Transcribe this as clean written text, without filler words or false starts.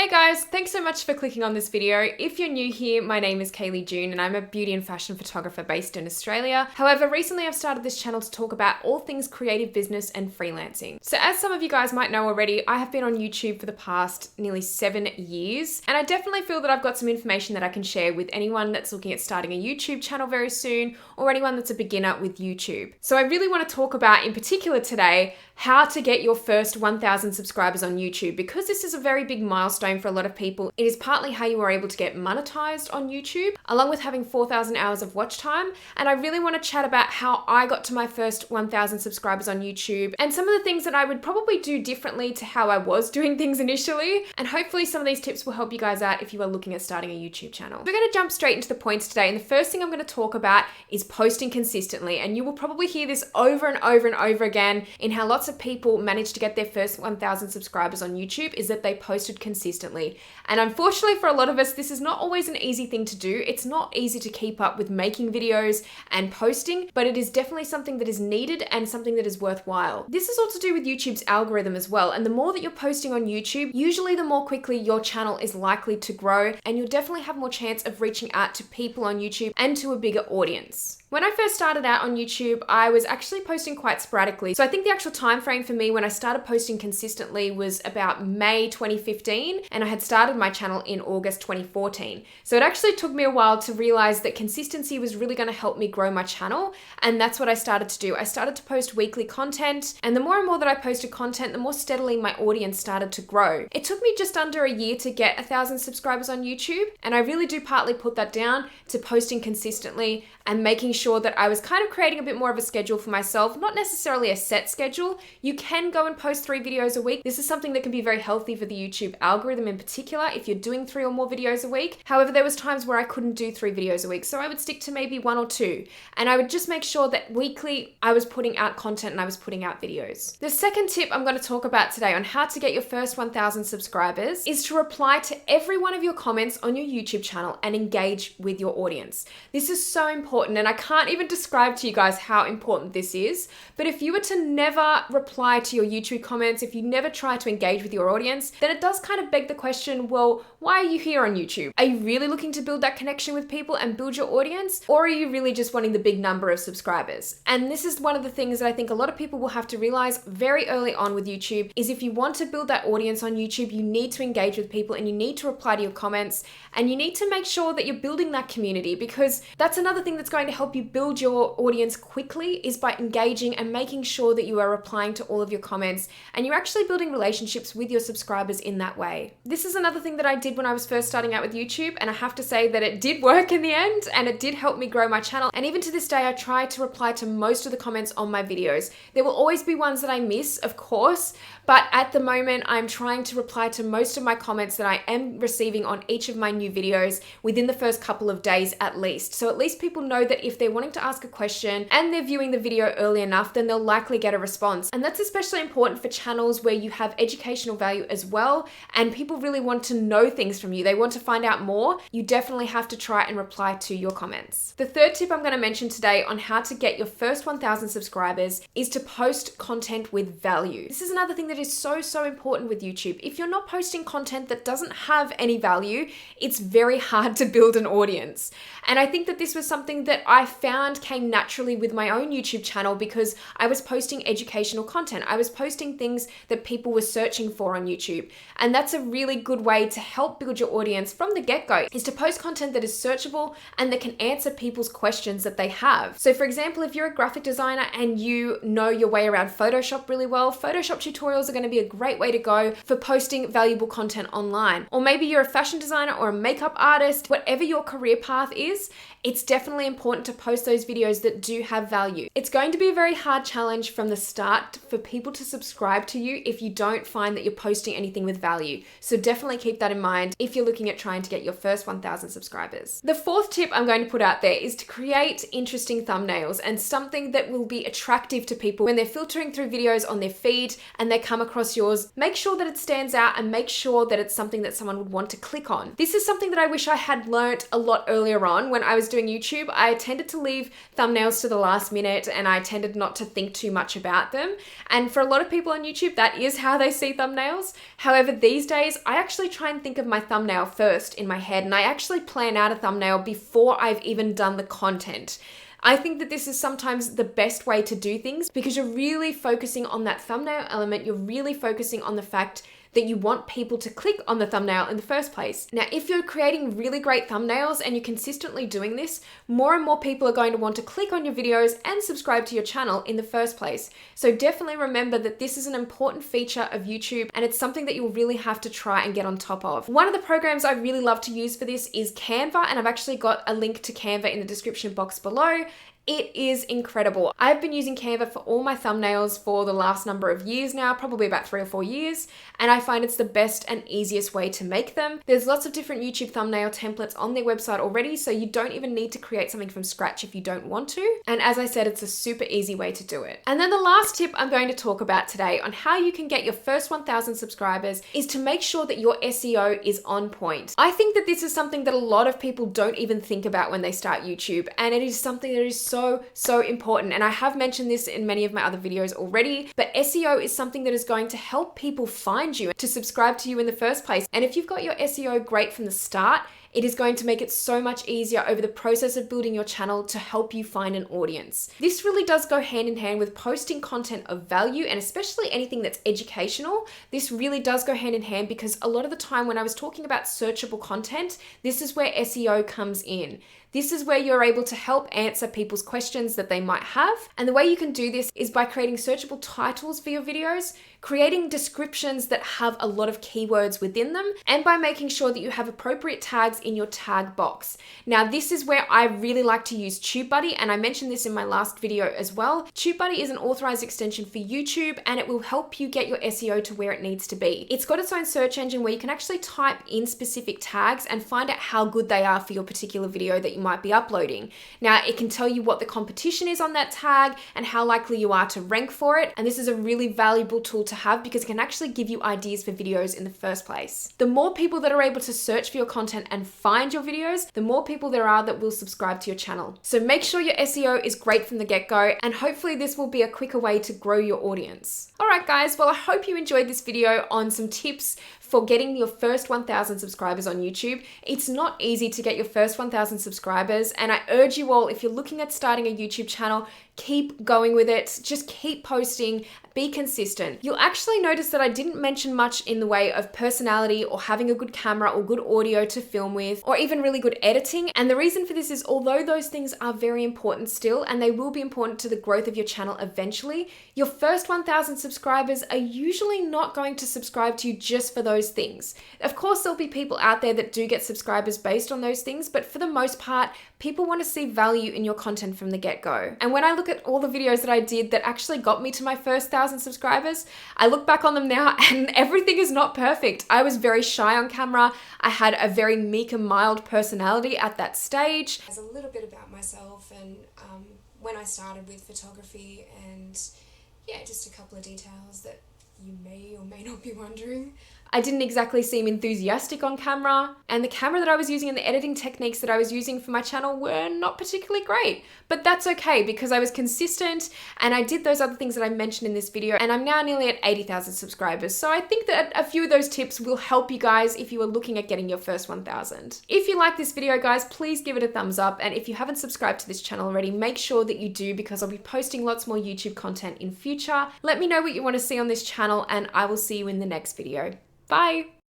Hey guys, thanks so much for clicking on this video. If you're new here, my name is Kaylee June and I'm a beauty and fashion photographer based in Australia. However, recently I've started this channel to talk about all things creative business and freelancing. So as some of you guys might know already, I have been on YouTube for the past nearly 7 years, and I definitely feel that I've got some information that I can share with anyone that's looking at starting a YouTube channel very soon, or anyone that's a beginner with YouTube. So I really want to talk about, in particular today, how to get your first 1,000 subscribers on YouTube, because this is a very big milestone for a lot of people. It is partly how you are able to get monetized on YouTube, along with having 4,000 hours of watch time. And I really want to chat about how I got to my first 1,000 subscribers on YouTube and some of the things that I would probably do differently to how I was doing things initially. And hopefully some of these tips will help you guys out if you are looking at starting a YouTube channel. We're going to jump straight into the points today. And the first thing I'm going to talk about is posting consistently. And you will probably hear this over and over and over again in how lots of people manage to get their first 1,000 subscribers on YouTube is that they posted consistently. And unfortunately for a lot of us, this is not always an easy thing to do. It's not easy to keep up with making videos and posting, but it is definitely something that is needed and something that is worthwhile. This is all to do with YouTube's algorithm as well. And the more that you're posting on YouTube, usually the more quickly your channel is likely to grow, and you'll definitely have more chance of reaching out to people on YouTube and to a bigger audience. When I first started out on YouTube, I was actually posting quite sporadically. So I think the actual time frame for me when I started posting consistently was about May 2015, and I had started my channel in August 2014. So it actually took me a while to realize that consistency was really going to help me grow my channel, and that's what I started to do. I started to post weekly content, and the more and more that I posted content, the more steadily my audience started to grow. It took me just under a year to get 1,000 subscribers on YouTube, and I really do partly put that down to posting consistently and making sure that I was kind of creating a bit more of a schedule for myself, not necessarily a set schedule. You can go and post 3 videos a week. This is something that can be very healthy for the YouTube algorithm in particular if you're doing 3 or more videos a week. However, there was times where I couldn't do 3 videos a week, so I would stick to maybe 1 or 2, and I would just make sure that weekly I was putting out content and I was putting out videos. The second tip I'm going to talk about today on how to get your first 1,000 subscribers is to reply to every one of your comments on your YouTube channel and engage with your audience. This is so important, and I can't even describe to you guys how important this is, but if you were to never reply to your YouTube comments, if you never try to engage with your audience, then it does kind of beg the question, well, why are you here on YouTube? Are you really looking to build that connection with people and build your audience? Or are you really just wanting the big number of subscribers? And this is one of the things that I think a lot of people will have to realize very early on with YouTube is if you want to build that audience on YouTube, you need to engage with people and you need to reply to your comments, and you need to make sure that you're building that community, because that's another thing that's going to help you build your audience quickly is by engaging and making sure that you are replying to all of your comments and you're actually building relationships with your subscribers in that way. This is another thing that I did when I was first starting out with YouTube, and I have to say that it did work in the end and it did help me grow my channel. And even to this day, I try to reply to most of the comments on my videos. There will always be ones that I miss, of course, but at the moment I'm trying to reply to most of my comments that I am receiving on each of my new videos within the first couple of days at least. So at least people know that if they're wanting to ask a question and they're viewing the video early enough, then they'll likely get a response. And that's especially important for channels where you have educational value as well, and people really want to know things from you. They want to find out more. You definitely have to try and reply to your comments. The third tip I'm going to mention today on how to get your first 1,000 subscribers is to post content with value. This is another thing that is so important with YouTube. If you're not posting content that doesn't have any value, it's very hard to build an audience. And I think that this was something that I found came naturally with my own YouTube channel because I was posting educational content. I was posting things that people were searching for on YouTube. And that's a really good way to help build your audience from the get-go, is to post content that is searchable and that can answer people's questions that they have. So for example, if you're a graphic designer and you know your way around Photoshop really well, Photoshop tutorials are going to be a great way to go for posting valuable content online. Or maybe you're a fashion designer or a makeup artist, whatever your career path is, it's definitely important to post those videos that do have value. It's going to be a very hard challenge from the start for people to subscribe to you if you don't find that you're posting anything with value. So definitely keep that in mind if you're looking at trying to get your first 1,000 subscribers. The fourth tip I'm going to put out there is to create interesting thumbnails and something that will be attractive to people when they're filtering through videos on their feed and they come across yours. Make sure that it stands out and make sure that it's something that someone would want to click on. This is something that I wish I had learnt a lot earlier on when I was doing YouTube. I tended to leave thumbnails to the last minute, and I tended not to think too much about them. And for a lot of people on YouTube, that is how they see thumbnails. However, these days, I actually try and think of my thumbnail first in my head, and I actually plan out a thumbnail before I've even done the content. I think that this is sometimes the best way to do things because you're really focusing on that thumbnail element. You're really focusing on the fact that you want people to click on the thumbnail in the first place. Now, if you're creating really great thumbnails and you're consistently doing this, more and more people are going to want to click on your videos and subscribe to your channel in the first place. So definitely remember that this is an important feature of YouTube, and it's something that you'll really have to try and get on top of. One of the programs I really love to use for this is Canva, and I've actually got a link to Canva in the description box below. It is incredible. I've been using Canva for all my thumbnails for the last number of years now, probably about 3 or 4 years, and I find it's the best and easiest way to make them. There's lots of different YouTube thumbnail templates on their website already, so you don't even need to create something from scratch if you don't want to. And as I said, it's a super easy way to do it. And then the last tip I'm going to talk about today on how you can get your first 1,000 subscribers is to make sure that your SEO is on point. I think that this is something that a lot of people don't even think about when they start YouTube, and it is something that is so important. And I have mentioned this in many of my other videos already, but SEO is something that is going to help people find you to subscribe to you in the first place. And if you've got your SEO great from the start, it is going to make it so much easier over the process of building your channel to help you find an audience. This really does go hand in hand with posting content of value, and especially anything that's educational. This really does go hand in hand because a lot of the time when I was talking about searchable content, this is where SEO comes in. This is where you're able to help answer people's questions that they might have. And the way you can do this is by creating searchable titles for your videos, creating descriptions that have a lot of keywords within them, and by making sure that you have appropriate tags in your tag box. Now, this is where I really like to use TubeBuddy, and I mentioned this in my last video as well. TubeBuddy is an authorized extension for YouTube, and it will help you get your SEO to where it needs to be. It's got its own search engine where you can actually type in specific tags and find out how good they are for your particular video that you might be uploading. Now, it can tell you what the competition is on that tag and how likely you are to rank for it. And this is a really valuable tool to have because it can actually give you ideas for videos in the first place. The more people that are able to search for your content and find your videos, the more people there are that will subscribe to your channel. So make sure your SEO is great from the get-go, and hopefully this will be a quicker way to grow your audience. All right, guys, well, I hope you enjoyed this video on some tips for getting your first 1,000 subscribers on YouTube. It's not easy to get your first 1,000 subscribers, and I urge you all, if you're looking at starting a YouTube channel, keep going with it. Just keep posting, be consistent. You'll actually notice that I didn't mention much in the way of personality or having a good camera or good audio to film with, or even really good editing. And the reason for this is, although those things are very important still, and they will be important to the growth of your channel eventually, your first 1,000 subscribers are usually not going to subscribe to you just for those things. Of course, there'll be people out there that do get subscribers based on those things, but for the most part, people want to see value in your content from the get-go. And when I look at all the videos that I did that actually got me to my first 1,000 subscribers, I look back on them now and everything is not perfect. I was very shy on camera. I had a very meek and mild personality at that stage. As a little bit about myself and when I started with photography, and yeah, just a couple of details that you may or may not be wondering. I didn't exactly seem enthusiastic on camera, and the camera that I was using and the editing techniques that I was using for my channel were not particularly great, but that's okay because I was consistent and I did those other things that I mentioned in this video, and I'm now nearly at 80,000 subscribers. So I think that a few of those tips will help you guys if you are looking at getting your first 1,000. If you like this video, guys, please give it a thumbs up, and if you haven't subscribed to this channel already, make sure that you do because I'll be posting lots more YouTube content in future. Let me know what you want to see on this channel, and I will see you in the next video. Bye!